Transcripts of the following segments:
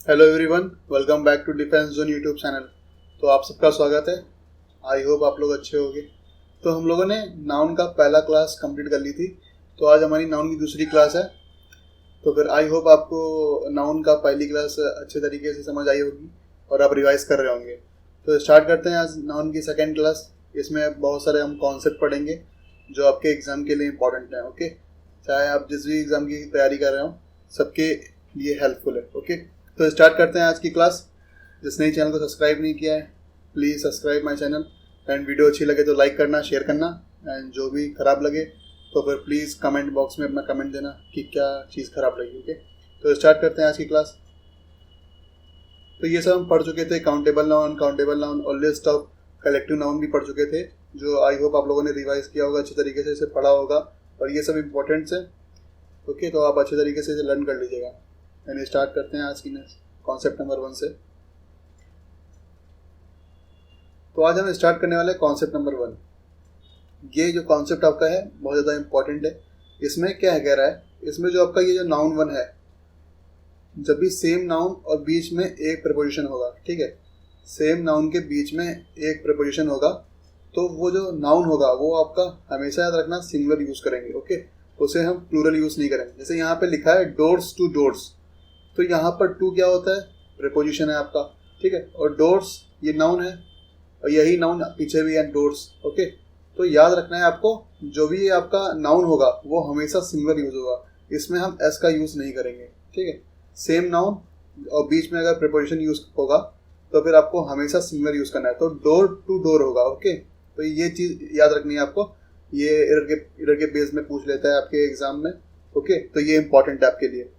Hello everyone, welcome back to Defence Zone YouTube channel. तो आप सबका स्वागत है। आई होप आप लोग अच्छे होंगे। तो हम लोगों ने नाउन का पहला क्लास कंप्लीट कर ली थी, तो आज हमारी नाउन की दूसरी क्लास है। तो फिर आई होप आपको नाउन का पहली क्लास अच्छे तरीके से समझ आई होगी और आप रिवाइज कर रहे होंगे। तो स्टार्ट करते हैं आज नाउन की सेकेंड क्लास। इसमें बहुत सारे हम कॉन्सेप्ट पढ़ेंगे जो आपके एग्ज़ाम के लिए इम्पोर्टेंट हैं। ओके, चाहे आप जिस भी एग्ज़ाम की तैयारी कर रहे हो, सबके लिए हेल्पफुल है। ओके, तो स्टार्ट करते हैं आज की क्लास। जिसने चैनल को सब्सक्राइब नहीं किया है, please subscribe my channel. And video अच्छी लगे तो लाइक करना, शेयर करना। एंड जो भी ख़राब लगे तो फिर प्लीज़ कमेंट बॉक्स में अपना कमेंट देना कि क्या चीज़ ख़राब लगी। ओके, तो स्टार्ट करते हैं आज की क्लास। तो ये सब हम पढ़ चुके थे, काउंटेबल नाउन, काउंटेबल नाउन और लिस्ट ऑफ कलेक्टिव नाउन भी पढ़ चुके थे, जो आई होप आप लोगों ने रिवाइज किया होगा, अच्छे तरीके से इसे पढ़ा होगा और ये सब इम्पोर्टेंट्स है। ओके, तो आप अच्छे तरीके से इसे लर्न कर लीजिएगा। एंड स्टार्ट करते हैं आज की कॉन्सेप्ट नंबर 1 से। तो आज हम स्टार्ट करने वाले कॉन्सेप्ट नंबर 1। ये जो कॉन्सेप्ट आपका है बहुत ज़्यादा इंपॉर्टेंट है। इसमें क्या है, कह रहा है इसमें जो आपका ये जो नाउन 1 है, जब भी सेम नाउन और बीच में एक प्रपोजिशन होगा, ठीक है, सेम नाउन के बीच में एक प्रपोजिशन होगा, तो वो जो नाउन होगा वो आपका हमेशा याद रखना सिंगुलर यूज़ करेंगे। ओके, उसे हम प्लूरल यूज़ नहीं करेंगे। जैसे यहाँ पे लिखा है डोर्स टू डोर्स, तो यहाँ पर टू क्या होता है, प्रीपोजिशन है आपका, ठीक है, और डोर्स ये नाउन है और यही नाउन पीछे भी है, डोर्स। ओके, तो याद रखना है आपको, जो भी आपका नाउन होगा वो हमेशा सिंगुलर यूज होगा, इसमें हम एस का यूज़ नहीं करेंगे। ठीक है, सेम नाउन और बीच में अगर प्रीपोजिशन यूज होगा तो फिर आपको हमेशा सिंगुलर यूज़ करना है, तो डोर टू डोर होगा। ओके, तो ये चीज़ याद रखनी है आपको। ये इरर के बेस में पूछ लेता है आपके एग्जाम में। ओके, तो ये इंपॉर्टेंट है आपके लिए।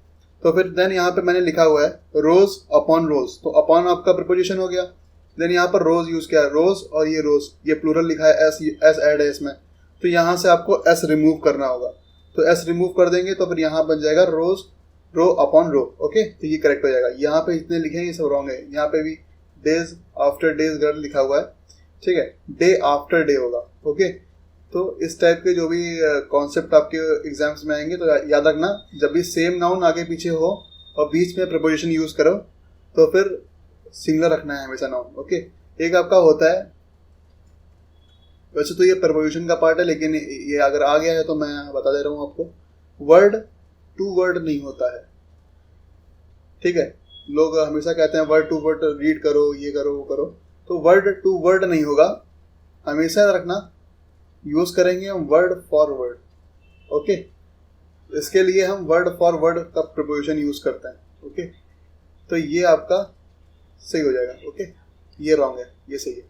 तो फिर देन यहाँ पे मैंने लिखा हुआ है रोज अपॉन रोज, तो अपॉन आपका प्रपोजिशन हो गया। देन यहाँ पर रोज यूज किया है, रोज और ये रोज, ये प्लूरल लिखा है, एस ऐड है इसमें, तो यहाँ से आपको एस रिमूव करना होगा। तो एस रिमूव कर देंगे तो फिर यहाँ बन जाएगा रोज रो अपॉन रो। ओके, तो ये करेक्ट हो जाएगा। यहाँ पे इतने लिखे हैं ये सब रॉन्ग है। यहाँ पे भी डेज आफ्टर डेज गर्ल लिखा हुआ है, ठीक है, डे आफ्टर डे होगा। ओके, तो इस टाइप के जो भी कॉन्सेप्ट आपके एग्जाम्स में आएंगे तो याद रखना, जब भी सेम नाउन आगे पीछे हो और बीच में प्रपोजिशन यूज करो तो फिर सिंगुलर रखना है हमेशा नाउन। ओके, एक आपका होता है, वैसे तो ये प्रपोजिशन का पार्ट है, लेकिन ये अगर आ गया है तो मैं बता दे रहा हूँ आपको, वर्ड टू वर्ड नहीं होता है। ठीक है, लोग हमेशा कहते हैं वर्ड टू वर्ड रीड करो, ये करो वो करो, तो वर्ड टू वर्ड नहीं होगा, हमेशा रखना यूज करेंगे हम वर्ड फॉर वर्ड। ओके, इसके लिए हम वर्ड फॉर वर्ड का प्रपोजिशन यूज करते हैं। ओके, तो ये आपका सही हो जाएगा। ओके, ये रॉन्ग है, ये सही है।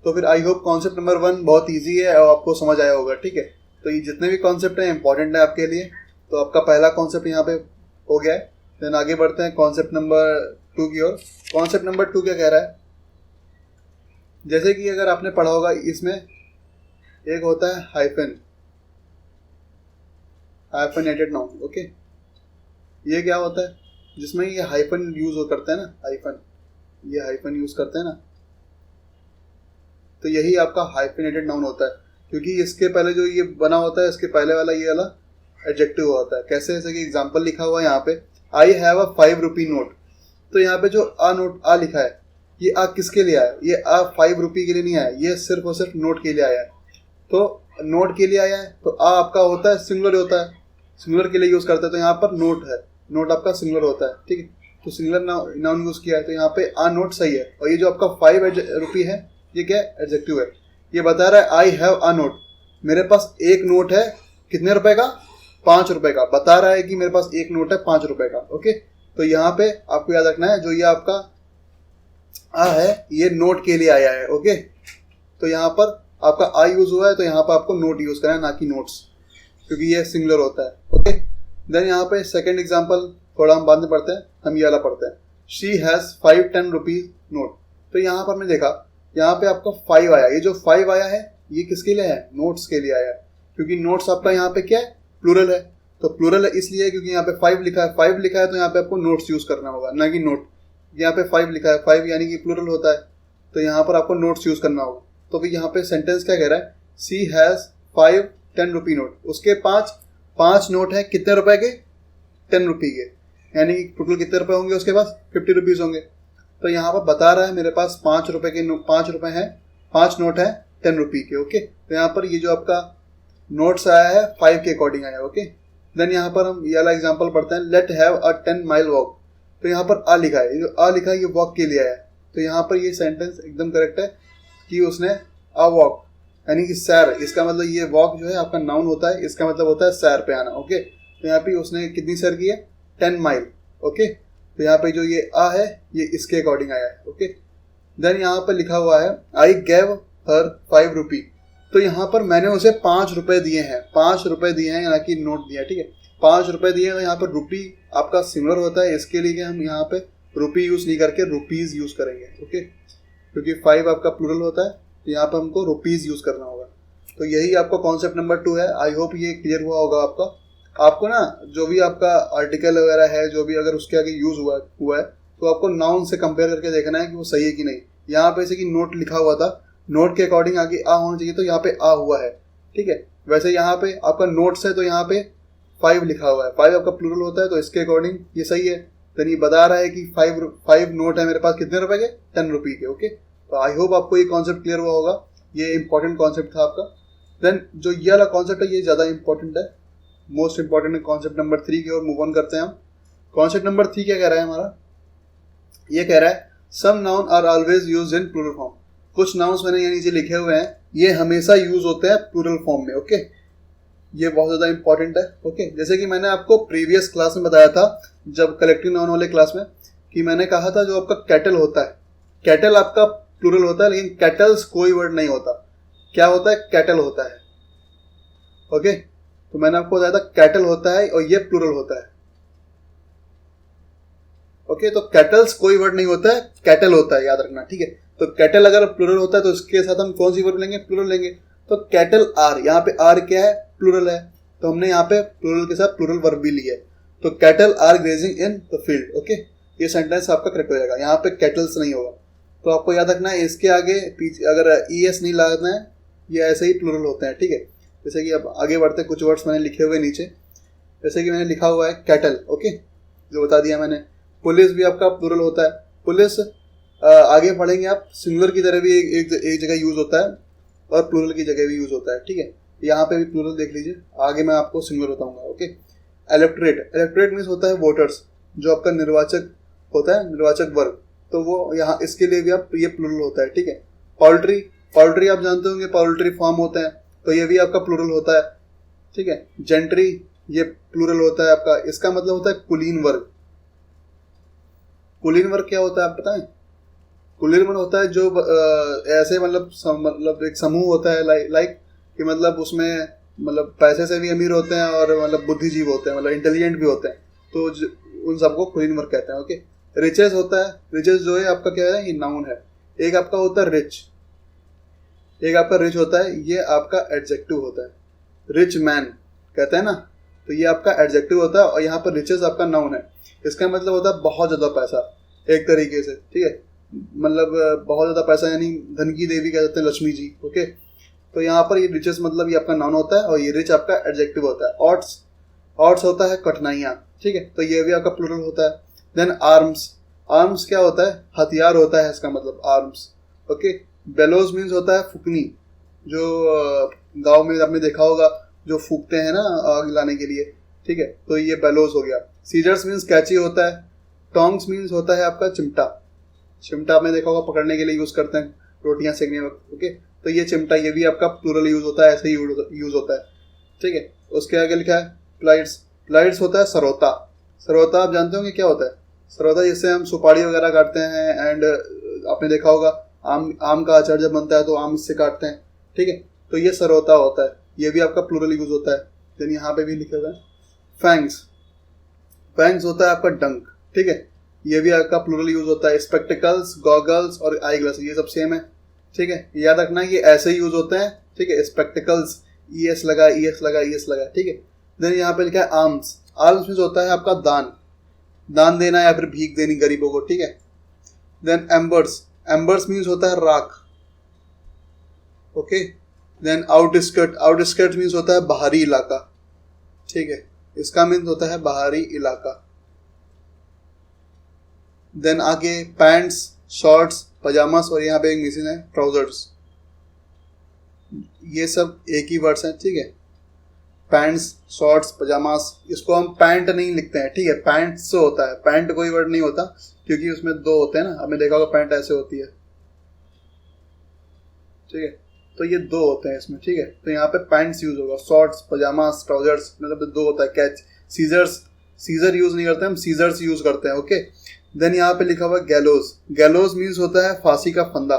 तो फिर आई होप कॉन्सेप्ट नंबर 1 बहुत इजी है और आपको समझ आया होगा। ठीक है, तो ये जितने भी कॉन्सेप्ट हैं इंपॉर्टेंट है आपके लिए। तो आपका पहला कॉन्सेप्ट यहाँ पे हो गया है। देन आगे बढ़ते हैं कॉन्सेप्ट नंबर 2 की ओर। कॉन्सेप्ट नंबर 2 क्या कह रहा है, जैसे कि अगर आपने पढ़ा होगा, इसमें एक होता है हाइफेनेटेड नाउन। ओके, ये क्या होता है, जिसमें ये हाइफन यूज करते हैं ना, ये हाइफन यूज करते हैं ना, तो यही आपका हाइफेनेटेड नाउन होता है, क्योंकि इसके पहले जो ये बना होता है, इसके पहले वाला ये वाला एडजेक्टिव होता है। कैसे, जैसे कि एग्जांपल लिखा हुआ है यहाँ पे, I have a 5 rupee note, तो यहाँ पे जो आ लिखा है, ये आ किसके लिए आया, ये आ 5 रुपी के लिए नहीं आया, ये सिर्फ और सिर्फ नोट के लिए आया है। तो नोट के लिए आया है तो आ आपका होता है सिंगुलर होता है, सिंगुलर के लिए यूज करते हैं, तो यहाँ पर नोट है, नोट आपका सिंगुलर होता है। ठीक है, तो सिंगुलर नाउन यूज किया है, तो यहाँ पे आ नोट सही है। और ये जो आपका 5 रुपी है, ये क्या है, एडजेक्टिव है। ये बता रहा है आई हैव अ नोट, मेरे पास एक नोट है, कितने रुपए का, 5 रुपए का, बता रहा है कि मेरे पास एक नोट है 5 रुपए का। ओके, तो यहाँ पे आपको याद रखना है, जो ये आपका आ है ये नोट के लिए आया है। ओके, तो यहाँ पर आपका आ यूज हुआ है, तो यहाँ पर आपको नोट यूज करना है, ना कि नोट्स, क्योंकि ये सिंगुलर होता है। ओके, देन यहाँ पे सेकंड एग्जांपल थोड़ा हम बाद में पढ़ते हैं, हम ये वाला पढ़ते हैं। शी हैज 5 10 रुपीज नोट, तो यहाँ पर मैं देखा, यहाँ पे आपका 5 आया, ये जो 5 आया है ये किसके लिए है, नोट्स के लिए आया है, क्योंकि नोट्स आपका यहाँ पे क्या है, प्लूरल है। तो प्लूरल है इसलिए क्योंकि यहाँ पे 5 लिखा है, 5 लिखा है तो यहाँ पे आपको नोट्स यूज करना होगा, ना कि नोट। यहाँ पे 5 लिखा है, 5 यानी कि प्लूरल होता है, तो यहाँ पर आपको नोट्स यूज करना होगा। तो भी यहाँ पे सेंटेंस क्या कह रहा है, सी हैज 5 10 रुपी नोट, उसके 5 नोट है, कितने रुपए के, 10 रुपी के। यानी टोटल कितने रुपए होंगे उसके पास, 50 रुपीज़ होंगे। तो यहाँ पर बता रहा है मेरे पास 5 रुपए के 5 रुपए हैं, 5 नोट है 10 रुपये के। ओके, तो यहाँ पर ये जो आपका नोट्स आया है 5 के अकॉर्डिंग आया। ओके, देन यहाँ पर हम ये वाला एग्जाम्पल पढ़ते हैं, let have a 10 mile walk. तो यहाँ पर आ लिखा है, जो आ लिखा है ये वॉक के लिए आया है। तो यहाँ पर ये सेंटेंस एकदम करेक्ट है कि उसने अ वॉक यानी कि सैर, इसका मतलब ये वॉक जो है आपका नाउन होता है, इसका मतलब होता है सैर पे आना। ओके, तो यहाँ पे उसने कितनी सैर की है, 10 माइल। ओके, तो यहाँ पे जो ये आ है ये इसके अकॉर्डिंग आया है। ओके, देन यहाँ पर लिखा हुआ है आई गेव हर 5 रुपी। तो यहाँ पर मैंने उसे 5 रुपए दिए हैं, 5 रुपए दिए हैं, यानी कि नोट दिया। ठीक है, 5 रुपए दिए। तो यहाँ पर रुपी आपका सिमिलर होता है, इसके लिए हम यहाँ पे रुपी यूज नहीं करके रुपीज यूज करेंगे। ओके, क्योंकि 5 आपका प्लूरल होता है, तो यहाँ पर हमको रुपीज यूज करना होगा। तो यही आपका कॉन्सेप्ट नंबर 2 है। आई होप ये क्लियर हुआ होगा आपको ना, जो भी आपका आर्टिकल वगैरह है, जो भी अगर उसके आगे यूज हुआ है तो आपको नाउन से कंपेयर करके देखना है कि वो सही है कि नहीं। यहाँ पे जैसे कि नोट लिखा हुआ था, नोट के अकॉर्डिंग आगे आ होना चाहिए, तो यहाँ पे आ हुआ है। ठीक है, वैसे यहाँ पे आपका नोट्स है तो यहाँ पे 5 लिखा हुआ है, 5 आपका प्लूरल होता है, तो इसके अकॉर्डिंग ये सही है। तो ये बता रहा है कि 5 नोट है मेरे पास, कितने रुपए के, 10 रुपये के। ओके, तो आई होप आपको ये कॉन्सेप्ट क्लियर हुआ होगा। ये इंपॉर्टेंट कॉन्सेप्ट था आपका। देन जो ये वाला कॉन्सेप्ट है ये ज़्यादा इंपॉर्टेंट है, मोस्ट इंपॉर्टेंट है। कॉन्सेप्ट नंबर 3 की ओर मूव ऑन करते हैं हम। कॉन्सेप्ट नंबर 3 क्या कह रहा है हमारा, ये कह रहा है some noun are always use in plural form. कुछ नाउन्स मैंने यहाँ नीचे लिखे हुए हैं, ये हमेशा यूज होते हैं प्लूरल फॉर्म में। ओके, ये बहुत ज़्यादा इंपॉर्टेंट है। ओके, जैसे कि मैंने आपको प्रीवियस क्लास में बताया था, जब कलेक्टिव नाउन वाले क्लास में, कि मैंने कहा था जो आपका कैटल होता है, कैटल आपका प्लूरल होता है, लेकिन कैटल्स कोई वर्ड नहीं होता। क्या होता है, कैटल होता है। ओके, तो मैंने आपको बताया था कैटल होता है और ये प्लूरल होता है। ओके, तो कैटल्स कोई वर्ड नहीं होता है, कैटल होता है, याद रखना। ठीक है, तो कैटल अगर प्लूरल होता है तो इसके साथ हम कौन सी वर्ड लेंगे, प्लूरल लेंगे। तो कैटल आर, यहाँ पे आर क्या है, प्लूरल है, तो हमने यहाँ पे प्लूरल के साथ प्लूरल वर्ब भी लिया है। तो cattle are grazing in the field. Okay, ये सेंटेंस आपका करेक्ट हो जाएगा, यहाँ पे कैटल्स नहीं होगा। तो आपको याद रखना है, इसके आगे पीछे अगर ES नहीं लगाना है, ये ऐसे ही प्लूरल होते हैं। ठीक है, जैसे कि अब आगे बढ़ते, कुछ वर्ड्स मैंने लिखे हुए नीचे, जैसे कि मैंने लिखा हुआ है कैटल। ओके, जो बता दिया मैंने। पुलिस भी आपका प्लूरल होता है, पुलिस आगे पढ़ेंगे आप, सिंगुलर की तरह भी एक जगह यूज होता है और प्लूरल की जगह भी यूज होता है। ठीक है, यहाँ पे भी प्लूरल देख लीजिए, आगे मैं आपको सिंगुलर बताऊंगा। ओके, इलेक्टोरेट मीन्स होता है वोटर्स, जो आपका निर्वाचक होता है, निर्वाचक वर्ग, तो वो यहाँ इसके लिए भी आप ये प्लूरल होता है। ठीक है, पोल्ट्री आप जानते होंगे, पोल्ट्री फार्म होते हैं, तो ये भी आपका प्लूरल होता है। ठीक है, जेंट्री ये प्लूरल होता है आपका, इसका मतलब होता है कुलीन वर्ग। कुलीन वर्ग क्या होता है आप बताएं, कुलीन वर्ग होता है जो ऐसे मतलब एक समूह होता है, लाइक कि मतलब उसमें मतलब पैसे से भी अमीर होते हैं और मतलब बुद्धिजीव होते हैं, मतलब इंटेलिजेंट भी होते हैं, तो उन सबको कुलीन वर्ग कहते हैं। ओके, रिचेस होता है, रिचेस जो है आपका क्या है, ये नाउन है। एक आपका होता है रिच, एक आपका रिच होता है, ये आपका एडजेक्टिव होता है, रिच मैन कहते हैं ना, तो ये आपका एडजेक्टिव होता है। और यहाँ पर रिचेस आपका नाउन है, इसका मतलब होता है बहुत ज़्यादा पैसा, एक तरीके से। ठीक है, मतलब बहुत ज़्यादा पैसा, यानी धन की देवी कह सकते हैं, लक्ष्मी जी। ओके, तो यहाँ पर ये रिचेस मतलब ये आपका नाउन होता है और ये रिच आपका एडजेक्टिव होता है। ऑट्स होता है कठिनाइयाँ। ठीक है, तो ये भी आपका प्लूरल होता है। देन आर्म्स क्या होता है, हथियार होता है, इसका मतलब आर्म्स। ओके, बेलोज मीन्स होता है फूकनी, जो गांव में आपने देखा होगा जो फूकते हैं ना आग लाने के लिए। ठीक है, तो ये बेलोज हो गया। सीजर्स मीन्स कैची होता है। टोंग्स मीन्स होता है आपका चिमटा आपने देखा होगा, पकड़ने के लिए यूज करते हैं रोटियां सेकने वक्त। ओके, तो ये चिमटा, ये भी आपका प्लूरल यूज होता है, ऐसे ही यूज होता है। ठीक है, उसके आगे लिखा है प्लाइड्स होता है सरोता आप जानते होंगे क्या होता है सरोता, जिससे हम सुपारी वगैरह काटते हैं। एंड आपने देखा होगा आम का अचार जब बनता है तो आम इससे काटते हैं। ठीक है, तो ये सरोता होता है, ये भी आपका प्लूरल यूज होता है। देन यहाँ पे भी लिखे हुए हैं फैंग्स होता है आपका डंक। ठीक है, ये भी आपका प्लूरल यूज होता है। स्पेक्टिकल्स, गॉगल्स और आई ग्लास ये सब सेम है। ठीक है, याद रखना ये ऐसे यूज होते हैं। ठीक है, स्पेक्टिकल्स ES लगा। ठीक है, देन यहाँ पे लिखा है आर्म्स मीन्स होता है आपका दान देना या फिर भीख देनी गरीबों को। ठीक है, देन एम्बर्स मीन्स होता है राख। ओके, देन आउटस्कर्ट मीन्स होता है बाहरी इलाका। ठीक है, इसका मीन्स होता है बाहरी इलाका। देन आगे पैंट्स, शॉर्ट्स, पजामास और यहाँ पे एक मिसिंग है ट्राउजर्स। ये सब एक ही वर्ड्स हैं, ठीक है। पैंट्स, शॉर्ट्स, पजामास, इसको हम पैंट नहीं लिखते हैं, ठीक है, पैंट्स से होता है, पैंट कोई वर्ड नहीं होता क्योंकि उसमें दो होते हैं ना, हमने देखा होगा पैंट ऐसे होती है, ठीक है, तो ये दो होते हैं इसमें, ठीक है। तो यहाँ पे पैंट्स यूज होगा, शॉर्ट्स, पजामास, ट्राउजर्स, मतलब दो होता है। कैच, सीजर्स, सीजर यूज नहीं करते हम, सीजर्स यूज करते हैं, ओके। देन यहाँ पे लिखा हुआ गैलोज, गैलोज मीन्स होता है फांसी का फंदा,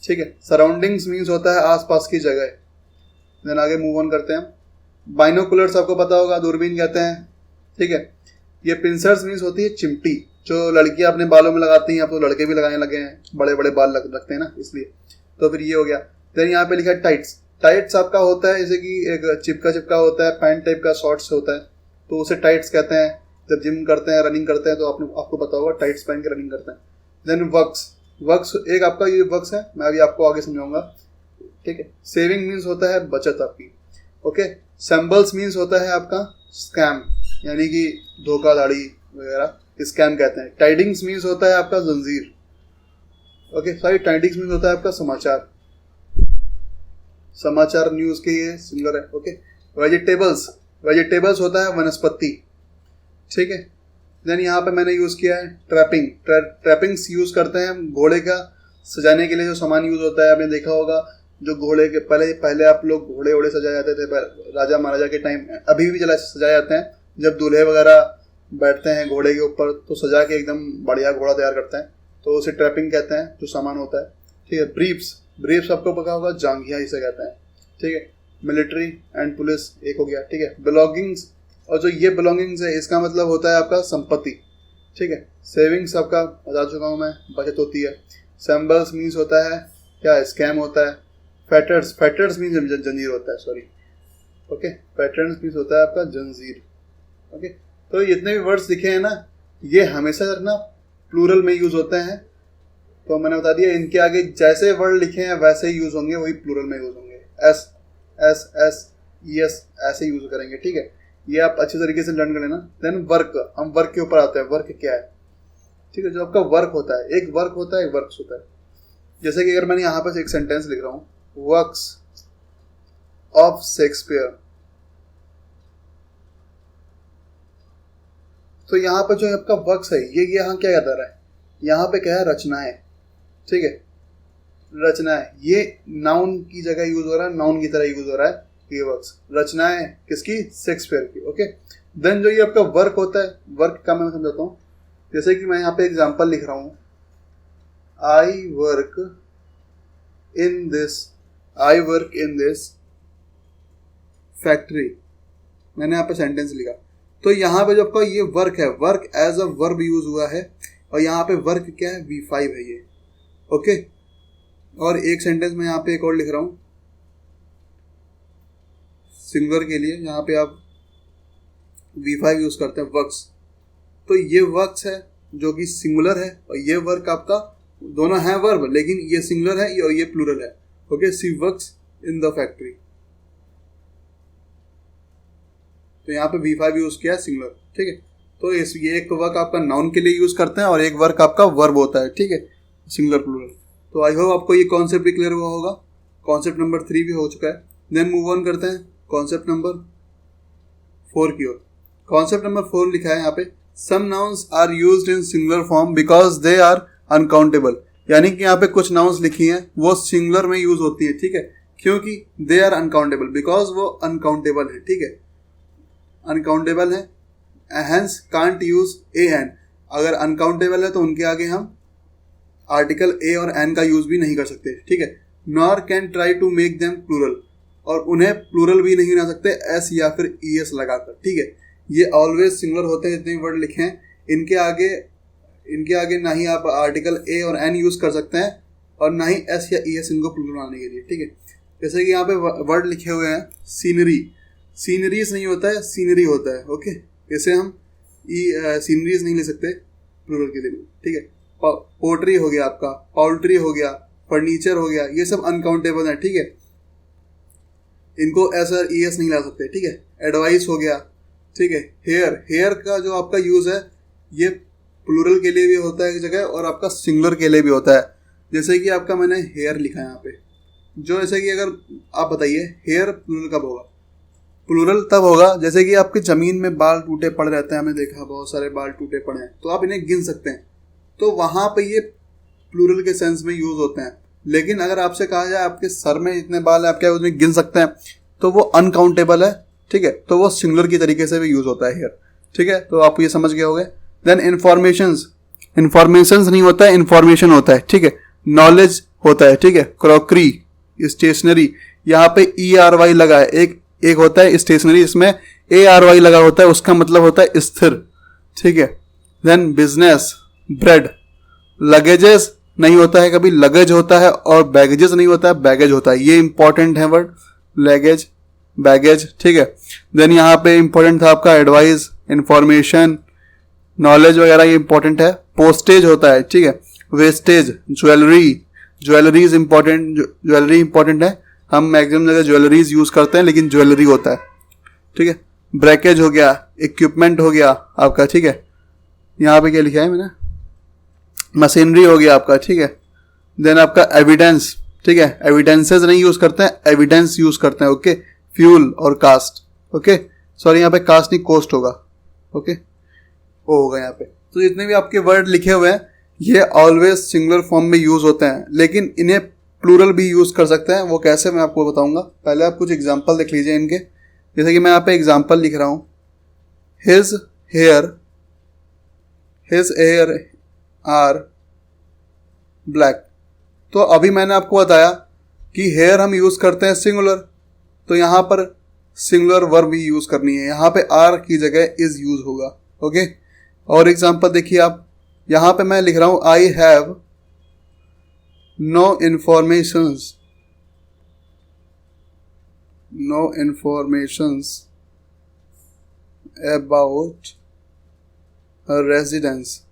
ठीक है। सराउंडिंग्स मीन्स होता है आसपास की जगह। देन आगे मूव ऑन करते हैं। बाइनोकुलर्स आपको पता होगा, दूरबीन कहते हैं, ठीक है। ये पिंसर्स मीन्स होती है चिमटी, जो लड़कियां अपने बालों में लगाती हैं, अब तो लड़के भी लगाने लगे हैं, बड़े बड़े बाल रखते हैं ना, इसलिए। तो फिर ये हो गया। देन यहाँ पे लिखा है टाइट्स, टाइट्स आपका होता है जैसे कि एक चिपका चिपका होता है, पैंट टाइप का शॉर्ट्स होता है, तो उसे टाइट्स कहते हैं। जब जिम करते हैं, रनिंग करते हैं, तो आपको पता होगा टाइट्स पहन के रनिंग करते हैं। देन वर्क्स, वर्क्स एक आपका ये वर्क्स है, मैं अभी आपको आगे समझाऊंगा, ठीक है। सेविंग मीन्स होता है बचत आपकी, ओके। सिंबल्स मीन्स होता है आपका स्कैम, यानी कि धोखाधड़ी वगैरह, स्कैम कहते हैं। टाइडिंग्स मीन्स होता है आपका जंजीर, ओके। सॉरी, टाइडिंग्स मीन्स होता है आपका समाचार, समाचार न्यूज के ये सिंगुलर है, ओके। वेजिटेबल्स, वेजिटेबल्स होता है वनस्पति, ठीक है। देन यहाँ पे मैंने यूज किया है ट्रैपिंग, ट्रैपिंग्स यूज करते हैं हम घोड़े का सजाने के लिए, जो सामान यूज होता है आपने देखा होगा, जो घोड़े के पहले आप लोग घोड़े वोड़े सजाए जाते थे राजा महाराजा के टाइम, अभी भी सजाए जाते हैं। जब दूल्हे वगैरह बैठते हैं घोड़े के ऊपर तो सजा के एकदम बढ़िया घोड़ा तैयार करते हैं, तो उसे ट्रैपिंग कहते हैं, जो सामान होता है, ठीक है। ब्रीफ्स, ब्रीफ्स आपको पता होगा जांघिया इसे कहते हैं, ठीक है। मिलिट्री एंड पुलिस एक हो गया, ठीक है। बिलोंगिंग्स, और जो ये बिलोंगिंग्स है इसका मतलब होता है आपका संपत्ति, ठीक है। सेविंग्स आपका बता चुका हूँ मैं, बचत होती है। सिंबल्स मीन्स होता है क्या, स्कैम होता है। फैटर्स, फैटर्स मीन्स जंजीर होता है, सॉरी, ओके। पैटर्न्स मीन्स होता है आपका जंजीर, ओके। तो जितने भी वर्ड्स लिखे हैं ना, ये हमेशा ना प्लूरल में यूज होते हैं, तो मैंने बता दिया इनके आगे जैसे वर्ड लिखे हैं वैसे ही यूज होंगे, वही प्लूरल में यूज होंगे। एस, एस, एस, यस, ऐसे यूज करेंगे, ठीक है। ये आप अच्छे तरीके से लर्न कर लेना। देन वर्क, हम वर्क के ऊपर आते हैं। वर्क क्या है, ठीक है। जो आपका वर्क होता है, एक वर्क होता है, एक वर्क्स होता है। जैसे कि अगर मैंने यहाँ पर एक सेंटेंस लिख रहा हूँ, वर्क्स ऑफ शेक्सपियर, तो यहाँ पर जो आपका वर्क्स है, ये यहाँ क्या कहता रहा है, यहाँ पे क्या है, रचनाएं, ठीक है। रचनाएं, ये नाउन की जगह यूज हो रहा है, नाउन की तरह यूज हो रहा है ये वर्क्स। रचनाएं किसकी, शेक्सपियर की, ओके। देन जो ये आपका वर्क होता है, वर्क का मैं समझाता हूँ। जैसे कि मैं यहाँ पे एग्जांपल लिख रहा हूँ, I work in this, I work in this factory, मैंने यहाँ पे सेंटेंस लिखा। तो यहाँ पे जो आपका ये वर्क है, work as a verb use हुआ है, और यहाँ पे वर्क क्या है, V5 है ये, ओके। और एक सेंटेंस में यहाँ पे एक और लिख रहा हूँ सिंगुलर के लिए, यहाँ पे आप V5 यूज करते हैं, वर्क्स। तो ये वर्क्स है जो कि सिंगुलर है, और ये वर्क आपका, दोनों है वर्ब लेकिन ये सिंगुलर है और ये प्लूरल है, okay. She works in the factory, तो यहाँ पे V5 यूज किया है सिंगुलर, ठीक है। तो ये एक वर्क आपका नाउन के लिए यूज करते हैं और एक वर्क आपका वर्ब होता है, ठीक है, सिंगुलर प्लूरल। तो आई होप आपको ये कॉन्सेप्ट भी क्लियर हुआ होगा। कॉन्सेप्ट नंबर 3 भी हो चुका है। देन मूव ऑन करते हैं कॉन्सेप्ट नंबर 4 की ओर। कॉन्सेप्ट नंबर 4 लिखा है यहाँ पे, some nouns are used in singular form because they are uncountable, यानी कि यहाँ पे कुछ नाउन्स लिखी हैं वो सिंगुलर में यूज होती है, ठीक है, क्योंकि दे आर अनकाउंटेबल, बिकॉज वो अनकाउंटेबल है, ठीक है, अनकाउंटेबल है। Hence can't use a an, अगर अनकाउंटेबल है तो उनके आगे हम आर्टिकल ए और एन का यूज भी नहीं कर सकते, ठीक है। Nor can try to make them plural, और उन्हें प्लूरल भी नहीं बना सकते एस या फिर ई एस लगाकर, ठीक है। ये ऑलवेज सिंगुलर होते हैं जितने भी वर्ड लिखे हैं, इनके आगे ना ही आप आर्टिकल ए और एन यूज कर सकते हैं और ना ही एस या ई एस इनको प्लूरल बनाने के लिए, ठीक है। जैसे कि यहाँ पे वर्ड लिखे हुए हैं सीनरी, सीनरीज नहीं होता है, सीनरी होता है, ओके। जैसे हम सीनरीज नहीं ले सकते प्लूरल के लिए, ठीक है। पोट्री हो गया आपका, पाउल्ट्री हो गया, फर्नीचर हो गया, ये सब अनकाउंटेबल है, ठीक है, इनको एस और ई एस नहीं ला सकते, ठीक है। एडवाइस हो गया, ठीक है। हेयर, हेयर का जो आपका यूज है ये प्लूरल के लिए भी होता है एक जगह और आपका सिंगुलर के लिए भी होता है। जैसे कि आपका मैंने हेयर लिखा है यहाँ पे, जो जैसे कि अगर आप बताइए हेयर प्लूरल कब होगा? प्लूरल तब होगा जैसे कि आपकी ज़मीन में बाल टूटे पड़े रहते हैं, हमने देखा बहुत सारे बाल टूटे पड़े हैं, तो आप इन्हें गिन सकते हैं, तो वहाँ पे ये प्लूरल के सेंस में यूज़ होते हैं। लेकिन अगर आपसे कहा जाए आपके सर में इतने बाल है, आप क्या उसमें गिन सकते हैं, तो वो अनकाउंटेबल है, ठीक है, तो वो सिंगुलर की तरीके से भी यूज़ होता है हेयर, ठीक है, तो आप ये समझ गए होंगे। देन इन्फॉर्मेशंस नहीं होता है, इन्फॉर्मेशन होता है, ठीक है, नॉलेज होता है, ठीक है, क्रॉकरी, स्टेशनरी, यहाँ पे ERY लगा है, एक होता है स्टेशनरी, इसमें ARY लगा होता है, उसका मतलब होता है स्थिर, ठीक है। देन बिजनेस, ब्रेड, लगेजेस नहीं होता है, कभी लगेज होता है, और बैगेजेस नहीं होता है, बैगेज होता है, ये इंपॉर्टेंट है वर्ड, लगेज, बैगेज, ठीक है। देन यहाँ पे इंपॉर्टेंट था आपका एडवाइस, इंफॉर्मेशन, नॉलेज वगैरह, ये इंपॉर्टेंट है। पोस्टेज होता है, ठीक है, wastage, jewelleries important, jewellery important है, हम मैक्सिमम जगह ज्वेलरीज यूज करते हैं, लेकिन ज्वेलरी होता है, ठीक है। ब्रेकेज हो गया, इक्विपमेंट हो गया आपका, ठीक है, यहाँ पे क्या लिखा है मैंने, मशीनरी हो गया आपका, ठीक है। देन आपका एविडेंस, ठीक है, एविडेंसेस नहीं यूज करते हैं, एविडेंस यूज करते हैं, ओके। फ्यूल और कास्ट, ओके, सॉरी यहाँ पे कास्ट नहीं कोस्ट होगा, ओके, वो होगा यहाँ पे। तो जितने भी आपके वर्ड लिखे हुए हैं ये ऑलवेज सिंगुलर फॉर्म में यूज होते हैं, लेकिन इन्हें प्लूरल भी यूज कर सकते हैं, वो कैसे मैं आपको बताऊंगा। पहले आप कुछ एग्जांपल देख लीजिए इनके, जैसे कि मैं यहाँ पे एग्जांपल लिख रहा हूँ, हिज हेयर आर ब्लैक। तो अभी मैंने आपको बताया कि हेयर हम यूज करते हैं सिंगुलर, तो यहाँ पर सिंगुलर वर्ब ही यूज करनी है, यहाँ पे आर की जगह इज यूज होगा, ओके। और एग्जांपल देखिए आप, यहाँ पे मैं लिख रहा हूँ I have no informations about residence.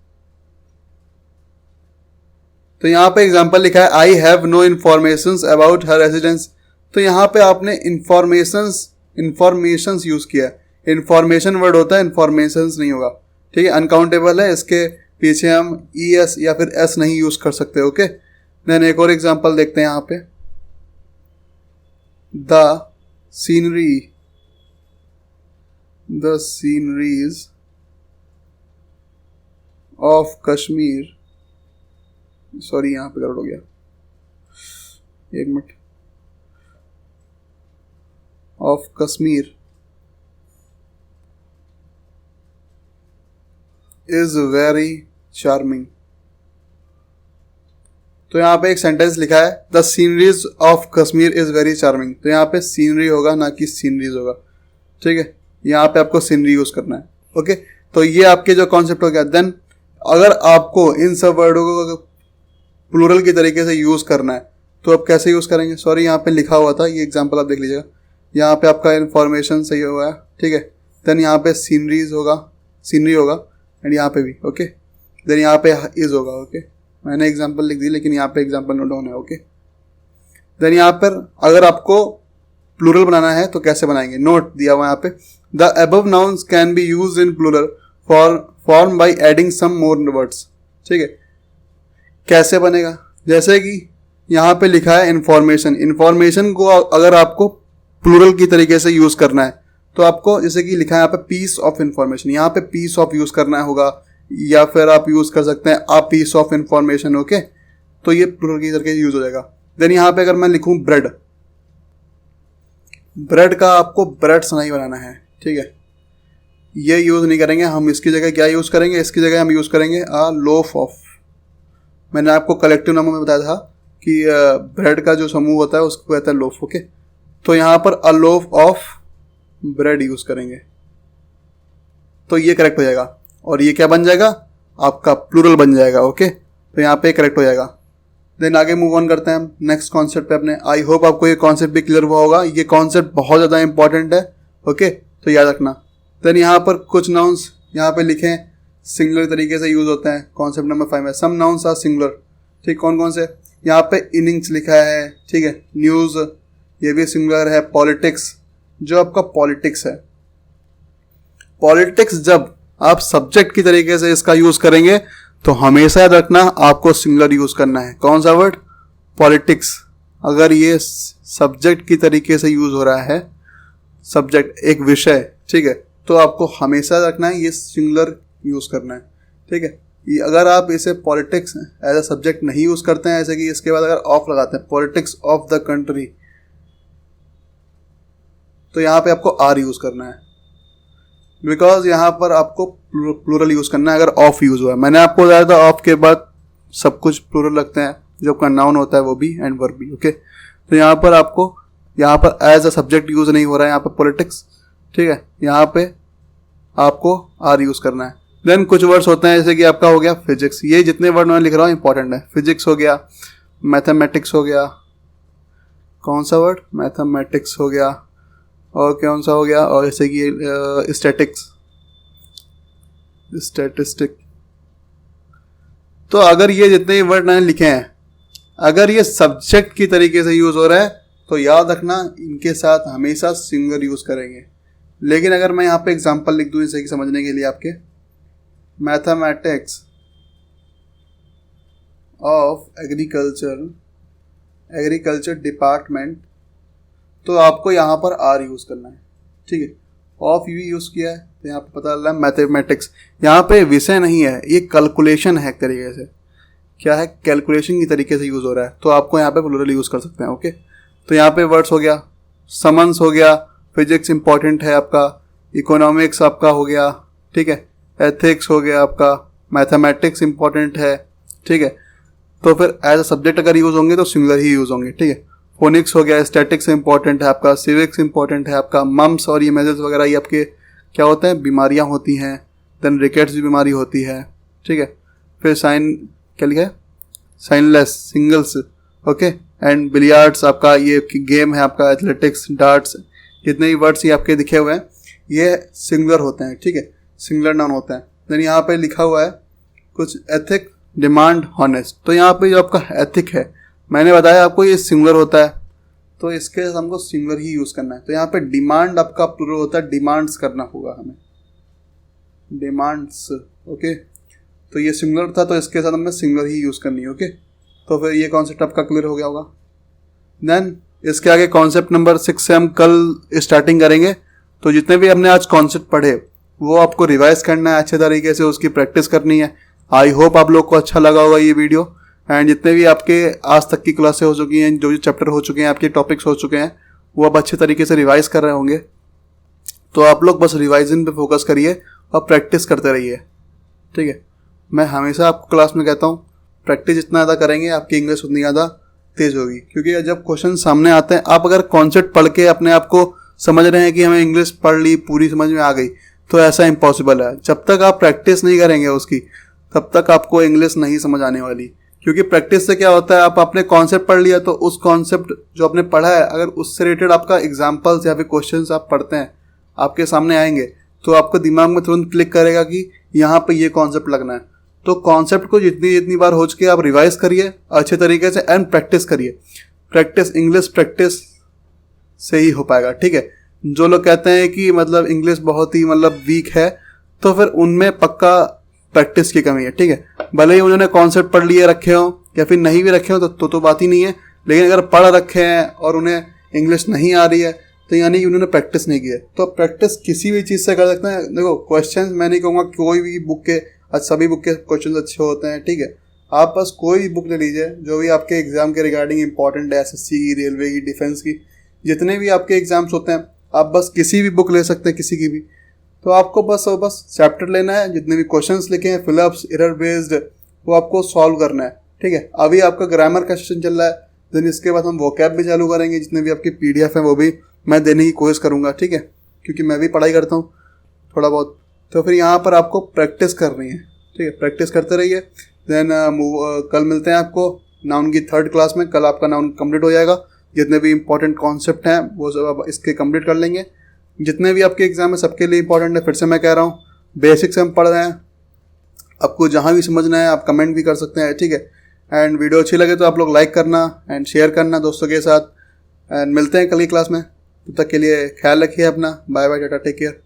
तो यहाँ पे एग्जांपल लिखा है I have no informations about her residence, तो यहाँ पे आपने इन्फॉर्मेशंस यूज किया है, इन्फॉर्मेशन वर्ड होता है, इन्फॉर्मेशंस नहीं होगा, ठीक है, अनकाउंटेबल है, इसके पीछे हम ES या फिर S नहीं यूज कर सकते, ओके। देन एक और एग्जांपल देखते हैं यहाँ पे, the sceneries of Kashmir, sorry यहाँ पे गड़बड़ हो गया, एक minute, of Kashmir is very charming. तो यहाँ पे एक सेंटेंस लिखा है the sceneries of Kashmir is very charming, तो यहाँ पे सीनरी होगा ना कि सीनरीज होगा, ठीक है, यहाँ पे आपको सीनरी यूज करना है, ओके। तो ये आपके जो कॉन्सेप्ट हो गया। देन अगर आपको इन सब वर्डों को प्लूरल की तरीके से यूज करना है तो आप कैसे यूज करेंगे, सॉरी यहाँ पे लिखा हुआ था, ये एग्जांपल आप देख लीजिएगा, यहाँ पे आपका इन्फॉर्मेशन सही होगा, ठीक है। देन यहाँ पे सीनरी होगा एंड यहाँ पे भी, ओके। देन यहाँ पे इज होगा, ओके, मैंने एग्जांपल लिख दी लेकिन यहाँ पे एग्जांपल नोट डाउन है, ओके। देन यहाँ पर अगर आपको प्लूरल बनाना है तो कैसे बनाएंगे, नोट दिया हुआ यहाँ पे, the above nouns can be used in plural form by adding some more words, ठीक है। कैसे बनेगा, जैसे कि यहाँ पे लिखा है इन्फॉर्मेशन को अगर आपको प्लूरल की तरीके से यूज करना है तो आपको जैसे कि लिखा है यहाँ पे पीस ऑफ इन्फॉर्मेशन, यहाँ पे पीस ऑफ यूज करना होगा, या फिर आप यूज कर सकते हैं आ पीस ऑफ इन्फॉर्मेशन, ओके। तो ये प्लूरल की तरीके से यूज हो जाएगा। देन यहाँ पे अगर मैं लिखूं ब्रेड का आपको ब्रेड्स नहीं बनाना है, ठीक है, ये यूज नहीं करेंगे हम, इसकी जगह क्या यूज करेंगे, इसकी जगह हम यूज करेंगे आ लोफ ऑफ। मैंने आपको कलेक्टिव नामों में बताया था कि ब्रेड का जो समूह होता है उसको कहता है लोफ, ओके। तो यहाँ पर अ लोफ ऑफ ब्रेड यूज करेंगे, तो ये करेक्ट हो जाएगा, और ये क्या बन जाएगा, आपका प्लूरल बन जाएगा, ओके। तो यहाँ पे करेक्ट हो जाएगा। देन आगे मूव ऑन करते हैं हम नेक्स्ट कॉन्सेप्ट पे अपने। आई होप आपको ये कॉन्सेप्ट भी क्लियर हुआ होगा, ये कॉन्सेप्ट बहुत ज़्यादा इंपॉर्टेंट है, ओके, तो याद रखना। देन यहाँ पर कुछ नाउन्स यहाँ पे लिखे सिंगुलर तरीके से यूज होते हैं, कॉन्सेप्ट नंबर 5 है सम नाउन्स आर सिंगुलर, ठीक, कौन कौन से, यहाँ पे इनिंग्स लिखा है, ठीक है, न्यूज़ ये भी सिंगुलर है, पॉलिटिक्स, जो आपका पॉलिटिक्स है, पॉलिटिक्स जब आप सब्जेक्ट की तरीके से इसका यूज करेंगे तो हमेशा याद रखना आपको सिंगुलर यूज करना है। कौन सा वर्ड? पॉलिटिक्स। अगर ये सब्जेक्ट की तरीके से यूज हो रहा है, सब्जेक्ट एक विषय, ठीक है, तो आपको हमेशा रखना है ये सिंगुलर यूज करना है, ठीक है। अगर आप इसे पॉलिटिक्स एज अ सब्जेक्ट नहीं यूज करते हैं, ऐसे कि इसके बाद अगर ऑफ लगाते हैं, पॉलिटिक्स ऑफ द कंट्री, तो यहाँ पे आपको आर यूज करना है, बिकॉज यहाँ पर आपको प्लूरल यूज करना है अगर ऑफ यूज हुआ है। मैंने आपको बताया था ऑफ के बाद सब कुछ प्लूरल लगते हैं, जो आपका नाउन होता है वो भी एंड वर्ब भी, ओके। तो यहाँ पर आपको यहाँ पर एज अ सब्जेक्ट यूज नहीं हो रहा है, यहाँ पर पॉलिटिक्स, ठीक है, यहाँ पे आपको आर यूज करना है। देन कुछ वर्ड्स होते हैं जैसे कि आपका हो गया फिजिक्स। ये जितने वर्ड मैं लिख रहा हूँ इंपॉर्टेंट है। फिजिक्स हो गया, मैथमेटिक्स हो गया, कौन सा वर्ड? मैथमेटिक्स हो गया, और कौन सा हो गया? और जैसे कि स्टैटिस्टिक। तो अगर ये जितने वर्ड मैंने लिखे हैं, अगर ये सब्जेक्ट की तरीके से यूज हो रहा है तो याद रखना इनके साथ हमेशा सिंगुलर यूज करेंगे। लेकिन अगर मैं यहाँ पे एग्जांपल लिख दूँ जैसे कि समझने के लिए आपके, मैथमेटिक्स ऑफ एग्रीकल्चर डिपार्टमेंट, तो आपको यहाँ पर आर यूज करना है, ठीक है। ऑफ यू यूज किया है तो यहाँ पे पता चल रहा है मैथमेटिक्स। यहाँ पे विषय नहीं है, ये कैलकुलेशन है एक तरीके से। क्या है? कैलकुलेशन की तरीके से यूज हो रहा है, तो आपको यहाँ पे प्लूरल यूज कर सकते हैं, ओके। तो यहाँ पे वर्ड्स हो गया, समन्स हो गया, फिजिक्स इंपॉर्टेंट है आपका, इकोनॉमिक्स आपका हो गया, ठीक है, एथिक्स हो गया आपका, मैथमेटिक्स इंपॉर्टेंट है, ठीक है। तो फिर एज अ सब्जेक्ट अगर यूज होंगे तो सिंगुलर ही यूज होंगे, ठीक है। फोनिक्स हो गया, स्टैटिक्स इंपॉर्टेंट है आपका, सिविक्स इंपॉर्टेंट है आपका, मम्स और ये मेजल्स वगैरह ये आपके क्या होते हैं? बीमारियां होती हैं। देन रिकेट्स भी बीमारी होती है, ठीक है। फिर साइन क्या लिखा है? Signless, singles, okay. And billiards आपका ये गेम है आपका, एथलेटिक्स, डार्ट्स, जितने भी वर्ड्स ये आपके दिखे हुए हैं ये सिंगुलर होते हैं, ठीक है, सिंगुलर नाउन होता है। देन यहाँ पे लिखा हुआ है कुछ एथिक, डिमांड, हॉनेस्ट। तो यहाँ पे जो आपका एथिक है, मैंने बताया आपको ये सिंगुलर होता है, तो इसके साथ हमको सिंगुलर ही यूज करना है। तो यहाँ पे डिमांड आपका प्लूरल होता है, डिमांड्स करना होगा हमें, डिमांड्स, ओके। तो ये सिंगुलर था तो इसके साथ हमें सिंगुलर ही यूज करनी है, ओके। तो फिर ये कॉन्सेप्ट आपका क्लियर हो गया होगा। देन इसके आगे कॉन्सेप्ट नंबर 6 से हम कल स्टार्टिंग करेंगे। तो जितने भी हमने आज कॉन्सेप्ट पढ़े वो आपको रिवाइज करना है अच्छे तरीके से, उसकी प्रैक्टिस करनी है। आई होप आप लोग को अच्छा लगा होगा ये वीडियो। एंड जितने भी आपके आज तक की क्लासेस हो चुकी हैं, जो भी चैप्टर हो चुके हैं, आपके टॉपिक्स हो चुके हैं, वो आप अच्छे तरीके से रिवाइज कर रहे होंगे। तो आप लोग बस रिवाइजन पे फोकस करिए और प्रैक्टिस करते रहिए, ठीक है। मैं हमेशा आपको क्लास में कहता हूँ प्रैक्टिस जितना ज़्यादा करेंगे आपकी इंग्लिश उतनी ज़्यादा तेज़ होगी। क्योंकि जब क्वेश्चन सामने आते हैं, आप अगर कॉन्सेप्ट पढ़ के अपने आप को समझ रहे हैं कि हमें इंग्लिश पढ़ ली, पूरी समझ में आ गई, तो ऐसा इम्पॉसिबल है। जब तक आप प्रैक्टिस नहीं करेंगे उसकी, तब तक आपको इंग्लिश नहीं समझ आने वाली। क्योंकि प्रैक्टिस से क्या होता है, आप अपने कॉन्सेप्ट पढ़ लिया तो उस कॉन्सेप्ट जो आपने पढ़ा है, अगर उससे रिलेटेड आपका एग्जाम्पल्स या फिर क्वेश्चंस आप पढ़ते हैं, आपके सामने आएंगे, तो आपको दिमाग में तुरंत क्लिक करेगा कि यहाँ पे ये कॉन्सेप्ट लगना है। तो कॉन्सेप्ट को जितनी बार हो चुके आप रिवाइज करिए अच्छे तरीके से एंड प्रैक्टिस करिए। प्रैक्टिस, इंग्लिश प्रैक्टिस से ही हो पाएगा, ठीक है। जो लोग कहते हैं कि मतलब इंग्लिश बहुत ही मतलब वीक है, तो फिर उनमें पक्का प्रैक्टिस की कमी है, ठीक है। भले ही उन्होंने कॉन्सेप्ट पढ़ लिए रखे हो या फिर नहीं भी रखे हो तो बात ही नहीं है। लेकिन अगर पढ़ रखे हैं और उन्हें इंग्लिश नहीं आ रही है, तो यानी कि उन्होंने प्रैक्टिस नहीं की है। तो प्रैक्टिस किसी भी चीज़ से कर सकते हैं। देखो क्वेश्चन मैं नहीं कहूँगा कोई भी बुक के, सभी बुक के क्वेश्चन अच्छे होते हैं, ठीक है। आप बस कोई भी बुक ले लीजिए जो भी आपके एग्जाम के रिगार्डिंग इंपॉर्टेंट है, एसएससी की, रेलवे की, डिफेंस की, जितने भी आपके एग्जाम्स होते हैं, आप बस किसी भी बुक ले सकते हैं, किसी की भी। तो आपको बस चैप्टर लेना है, जितने भी क्वेश्चंस लिखे हैं फिलअप्स, एरर बेस्ड, वो आपको सॉल्व करना है, ठीक है। अभी आपका ग्रामर का सेशन चल रहा है, देन इसके बाद हम वोकैब भी चालू करेंगे। जितने भी आपके पीडीएफ हैं वो भी मैं देने की कोशिश करूँगा, ठीक है, क्योंकि मैं भी पढ़ाई करता हूँ थोड़ा बहुत। तो फिर यहाँ पर आपको प्रैक्टिस करनी है, ठीक है, प्रैक्टिस करते रहिए। देन कल मिलते हैं आपको नाउन की 3rd क्लास में। कल आपका नाउन कंप्लीट हो जाएगा। जितने भी इंपॉर्टेंट कॉन्सेप्ट हैं वो सब आप इसके कंप्लीट कर लेंगे। जितने भी आपके एग्जाम है सबके लिए इंपॉर्टेंट है। फिर से मैं कह रहा हूँ, बेसिक से हम पढ़ रहे हैं। आपको जहाँ भी समझना है आप कमेंट भी कर सकते हैं, ठीक है। एंड वीडियो अच्छी लगे तो आप लोग लाइक करना एंड शेयर करना दोस्तों के साथ। एंड मिलते हैं कल की क्लास में। तब तक के लिए ख्याल रखिए अपना। Bye bye, ta-ta, take care.